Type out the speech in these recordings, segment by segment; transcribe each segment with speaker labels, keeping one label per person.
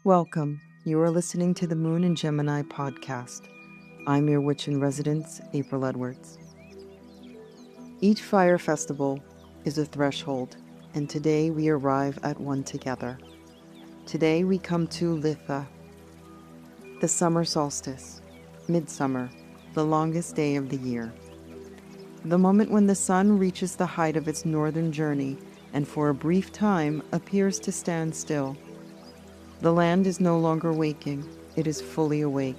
Speaker 1: Welcome. You are listening to the Moon and Gemini podcast. I'm your witch in residence, April Edwards. Each fire festival is a threshold, and today we arrive at one together. Today we come to Litha, the summer solstice, midsummer, the longest day of the year. The moment when the sun reaches the height of its northern journey and for a brief time appears to stand still. The land is no longer waking, it is fully awake.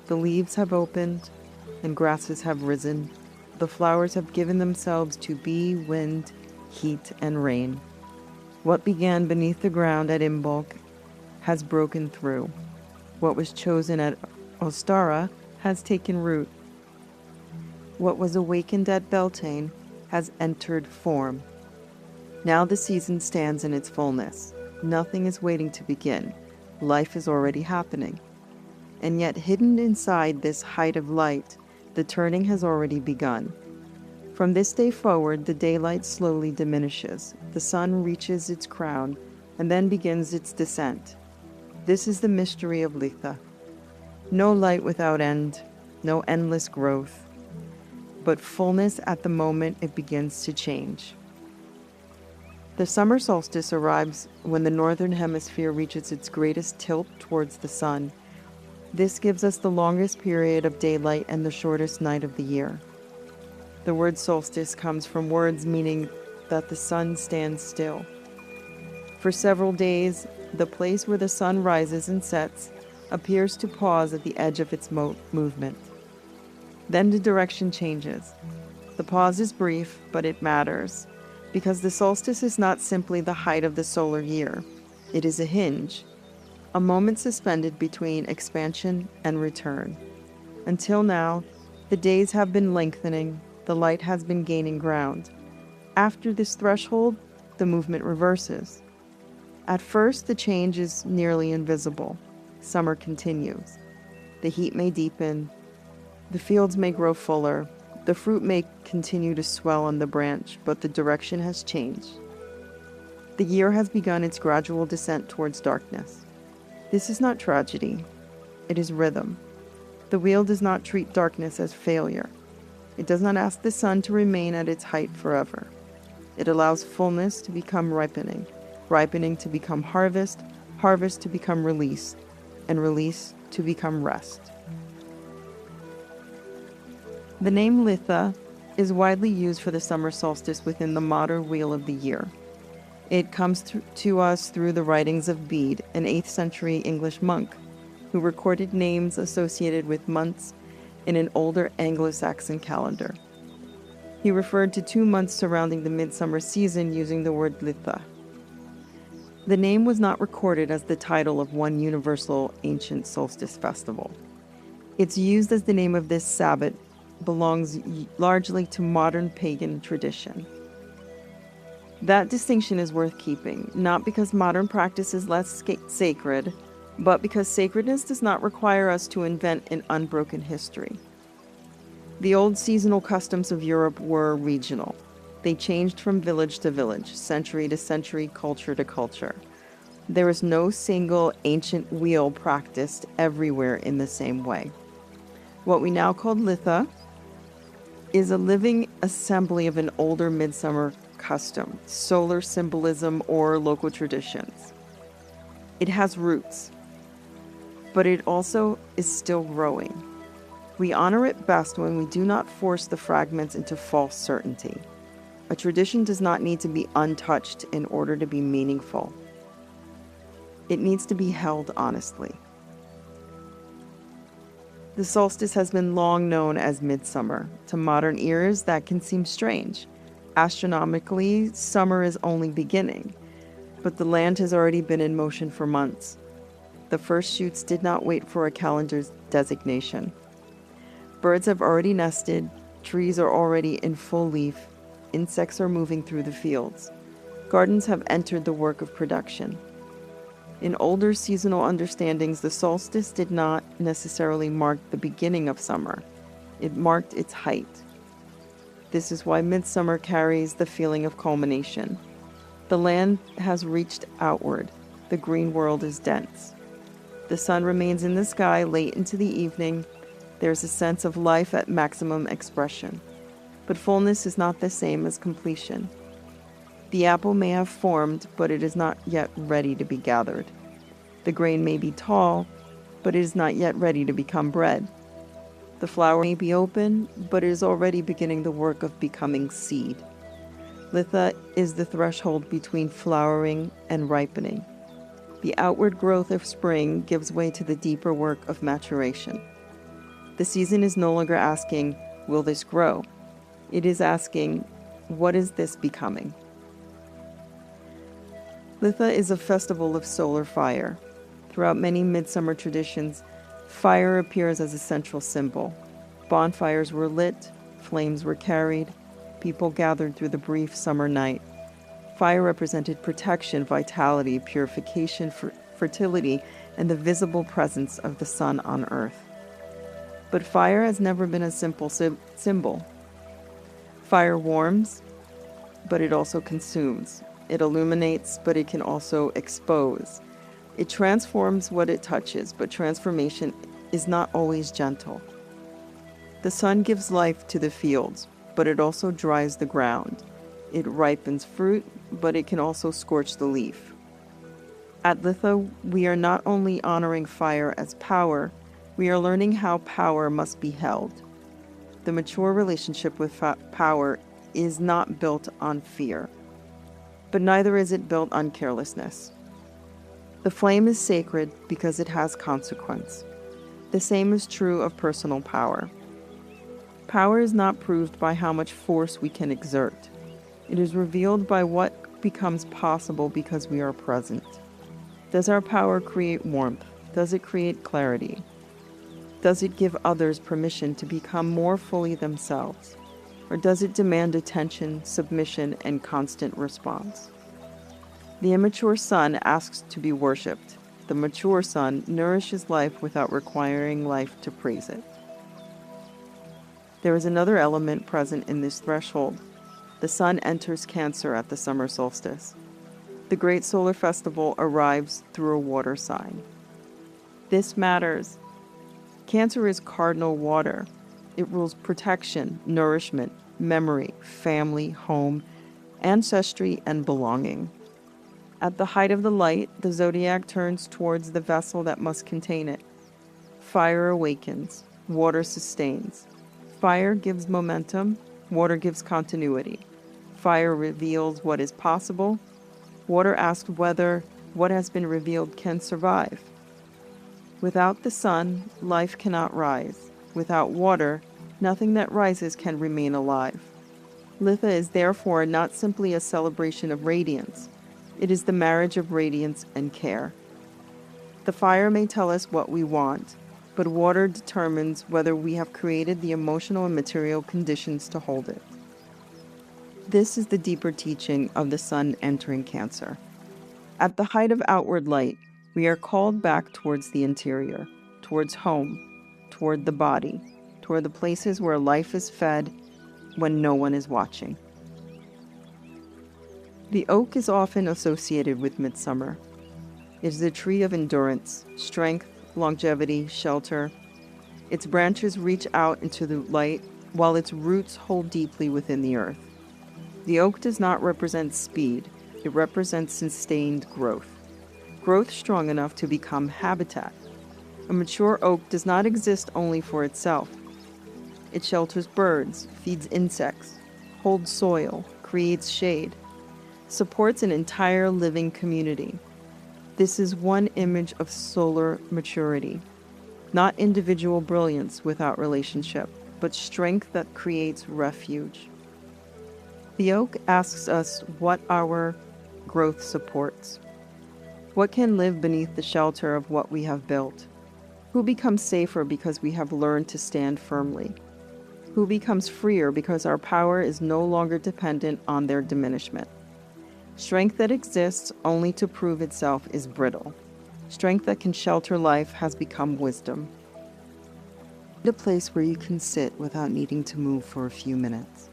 Speaker 1: The leaves have opened, and grasses have risen. The flowers have given themselves to be, wind, heat, and rain. What began beneath the ground at Imbolc has broken through. What was chosen at Ostara has taken root. What was awakened at Beltane has entered form. Now the season stands in its fullness. Nothing is waiting to begin. Life is already happening. And yet hidden inside this height of light, the turning has already begun. From this day forward, the daylight slowly diminishes. The sun reaches its crown and then begins its descent. This is the mystery of Litha. No light without end, no endless growth, but fullness at the moment it begins to change. The summer solstice arrives when the northern hemisphere reaches its greatest tilt towards the sun. This gives us the longest period of daylight and the shortest night of the year. The word solstice comes from words meaning that the sun stands still. For several days, the place where the sun rises and sets appears to pause at the edge of its movement. Then the direction changes. The pause is brief, but it matters, because the solstice is not simply the height of the solar year. It is a hinge, a moment suspended between expansion and return. Until now, the days have been lengthening, the light has been gaining ground. After this threshold, the movement reverses. At first, the change is nearly invisible. Summer continues. The heat may deepen, the fields may grow fuller, the fruit may continue to swell on the branch, but the direction has changed. The year has begun its gradual descent towards darkness. This is not tragedy, it is rhythm. The wheel does not treat darkness as failure. It does not ask the sun to remain at its height forever. It allows fullness to become ripening, ripening to become harvest, harvest to become release, and release to become rest. The name Litha is widely used for the summer solstice within the modern wheel of the year. It comes to us through the writings of Bede, an 8th century English monk, who recorded names associated with months in an older Anglo-Saxon calendar. He referred to 2 months surrounding the midsummer season using the word Litha. The name was not recorded as the title of one universal ancient solstice festival. It's used as the name of this Sabbath belongs largely to modern pagan tradition. That distinction is worth keeping, not because modern practice is less sacred, but because sacredness does not require us to invent an unbroken history. The old seasonal customs of Europe were regional. They changed from village to village, century to century, culture to culture. There is no single ancient wheel practiced everywhere in the same way. What we now call Litha is a living assembly of an older midsummer custom, solar symbolism, or local traditions. It has roots, but it also is still growing. We honor it best when we do not force the fragments into false certainty. A tradition does not need to be untouched in order to be meaningful. It needs to be held honestly. The solstice has been long known as midsummer. To modern ears, that can seem strange. Astronomically, summer is only beginning, but the land has already been in motion for months. The first shoots did not wait for a calendar's designation. Birds have already nested, trees are already in full leaf, insects are moving through the fields. Gardens have entered the work of production. In older seasonal understandings, the solstice did not necessarily mark the beginning of summer. It marked its height. This is why midsummer carries the feeling of culmination. The land has reached outward. The green world is dense. The sun remains in the sky late into the evening. There's a sense of life at maximum expression. But fullness is not the same as completion. The apple may have formed, but it is not yet ready to be gathered. The grain may be tall, but it is not yet ready to become bread. The flower may be open, but it is already beginning the work of becoming seed. Litha is the threshold between flowering and ripening. The outward growth of spring gives way to the deeper work of maturation. The season is no longer asking, will this grow? It is asking, what is this becoming? Litha is a festival of solar fire. Throughout many midsummer traditions, fire appears as a central symbol. Bonfires were lit, flames were carried, people gathered through the brief summer night. Fire represented protection, vitality, purification, fertility, and the visible presence of the sun on earth. But fire has never been a simple symbol. Fire warms, but it also consumes. It illuminates, but it can also expose. It transforms what it touches, but transformation is not always gentle. The sun gives life to the fields, but it also dries the ground. It ripens fruit, but it can also scorch the leaf. At Litha, we are not only honoring fire as power, we are learning how power must be held. The mature relationship with power is not built on fear, but neither is it built on carelessness. The flame is sacred because it has consequence. The same is true of personal power. Power is not proved by how much force we can exert. It is revealed by what becomes possible because we are present. Does our power create warmth? Does it create clarity? Does it give others permission to become more fully themselves? Or does it demand attention, submission, and constant response? The immature son asks to be worshipped. The mature son nourishes life without requiring life to praise it. There is another element present in this threshold. The sun enters Cancer at the summer solstice. The great solar festival arrives through a water sign. This matters. Cancer is cardinal water. It rules protection, nourishment, memory, family, home, ancestry, and belonging. At the height of the light, the zodiac turns towards the vessel that must contain it. Fire awakens, water sustains. Fire gives momentum, water gives continuity. Fire reveals what is possible. Water asks whether what has been revealed can survive. Without the sun, life cannot rise. Without water, nothing that rises can remain alive. Litha is therefore not simply a celebration of radiance. It is the marriage of radiance and care. The fire may tell us what we want, but water determines whether we have created the emotional and material conditions to hold it. This is the deeper teaching of the sun entering Cancer. At the height of outward light, we are called back towards the interior, towards home, toward the body, toward the places where life is fed when no one is watching. The oak is often associated with midsummer. It is a tree of endurance, strength, longevity, shelter. Its branches reach out into the light, while its roots hold deeply within the earth. The oak does not represent speed, it represents sustained growth. Growth strong enough to become habitat. A mature oak does not exist only for itself. It shelters birds, feeds insects, holds soil, creates shade, supports an entire living community. This is one image of solar maturity, not individual brilliance without relationship, but strength that creates refuge. The oak asks us what our growth supports. What can live beneath the shelter of what we have built? Who becomes safer because we have learned to stand firmly? Who becomes freer because our power is no longer dependent on their diminishment? Strength that exists only to prove itself is brittle. Strength that can shelter life has become wisdom. Find a place where you can sit without needing to move for a few minutes.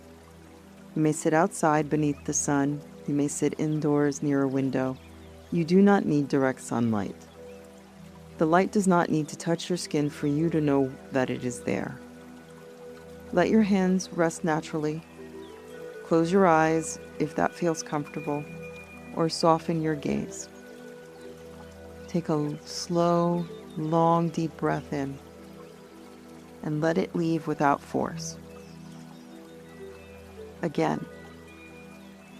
Speaker 1: You may sit outside beneath the sun. You may sit indoors near a window. You do not need direct sunlight. The light does not need to touch your skin for you to know that it is there. Let your hands rest naturally. Close your eyes if that feels comfortable, or soften your gaze. Take a slow, long, deep breath in and let it leave without force. Again,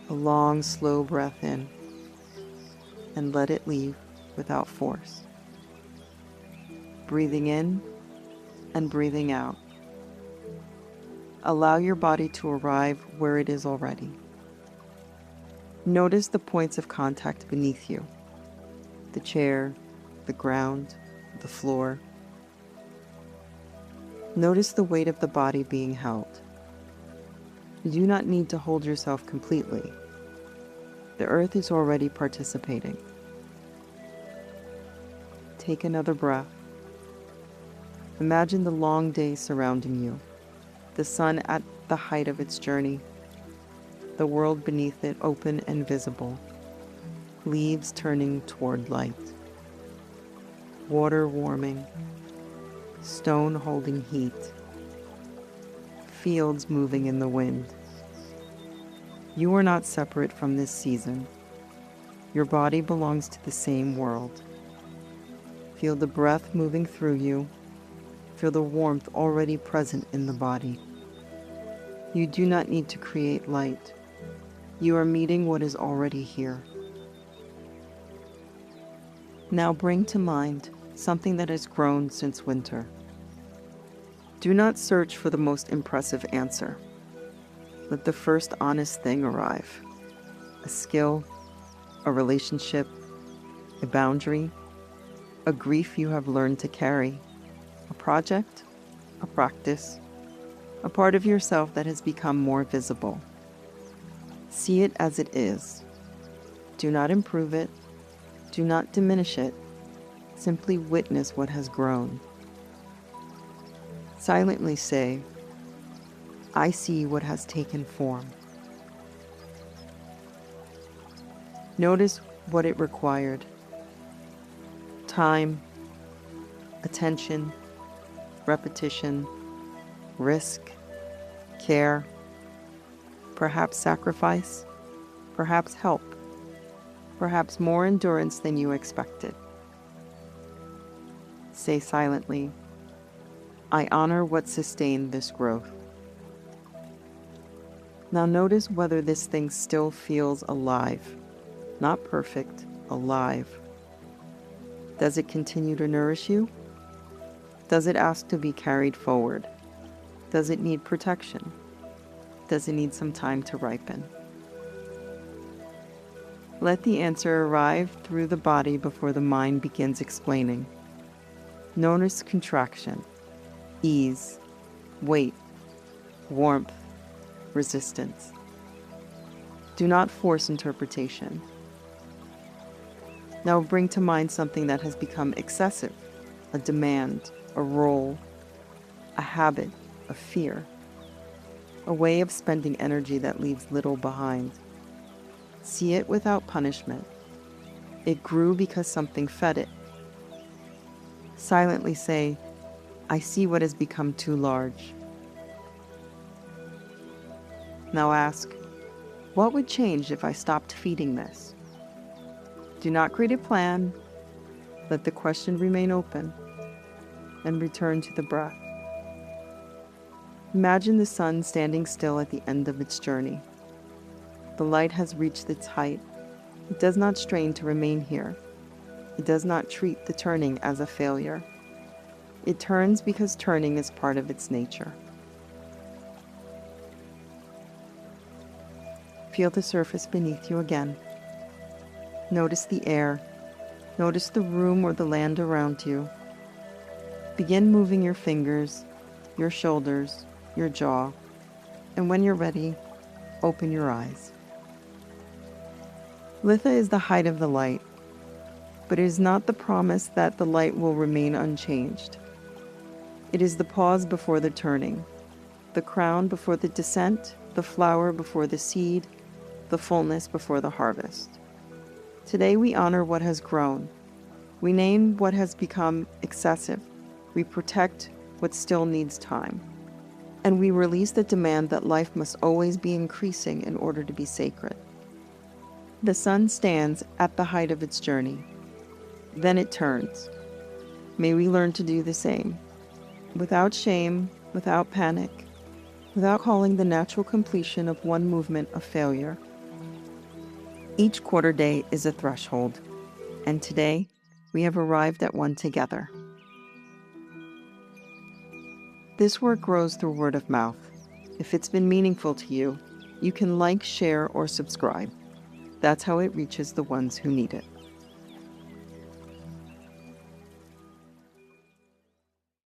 Speaker 1: a long, slow breath in and let it leave without force. Breathing in and breathing out. Allow your body to arrive where it is already. Notice the points of contact beneath you: the chair, the ground, the floor. Notice the weight of the body being held. You do not need to hold yourself completely. The earth is already participating. Take another breath. Imagine the long day surrounding you, the sun at the height of its journey, the world beneath it open and visible, leaves turning toward light, water warming, stone holding heat, fields moving in the wind. You are not separate from this season. Your body belongs to the same world. Feel the breath moving through you. Feel the warmth already present in the body. You do not need to create light. You are meeting what is already here. Now bring to mind something that has grown since winter. Do not search for the most impressive answer. Let the first honest thing arrive. A skill, a relationship, a boundary, a grief you have learned to carry, a project, a practice, a part of yourself that has become more visible. See it as it is. Do not improve it. Do not diminish it. Simply witness what has grown. Silently say, I see what has taken form. Notice what it required. Time, attention, repetition, risk, care, perhaps sacrifice, perhaps help, perhaps more endurance than you expected. Say silently, I honor what sustained this growth. Now notice whether this thing still feels alive, not perfect, alive. Does it continue to nourish you? Does it ask to be carried forward? Does it need protection? Does it need some time to ripen? Let the answer arrive through the body before the mind begins explaining. Notice contraction, ease, weight, warmth, resistance. Do not force interpretation. Now bring to mind something that has become excessive, a demand, a role, a habit, a fear, a way of spending energy that leaves little behind. See it without punishment. It grew because something fed it. Silently say, I see what has become too large. Now ask, what would change if I stopped feeding this? Do not create a plan. Let the question remain open and return to the breath. Imagine the sun standing still at the end of its journey. The light has reached its height. It does not strain to remain here. It does not treat the turning as a failure. It turns because turning is part of its nature. Feel the surface beneath you again. Notice the air. Notice the room or the land around you. Begin moving your fingers, your shoulders, your jaw, and when you're ready, open your eyes. Litha is the height of the light, but it is not the promise that the light will remain unchanged. It is the pause before the turning, the crown before the descent, the flower before the seed, the fullness before the harvest. Today we honor what has grown. We name what has become excessive. We protect what still needs time. And we release the demand that life must always be increasing in order to be sacred. The sun stands at the height of its journey. Then it turns. May we learn to do the same. Without shame, without panic, without calling the natural completion of one movement a failure. Each quarter day is a threshold, and today we have arrived at one together. This work grows through word of mouth. If it's been meaningful to you, you can like, share, or subscribe. That's how it reaches the ones who need it.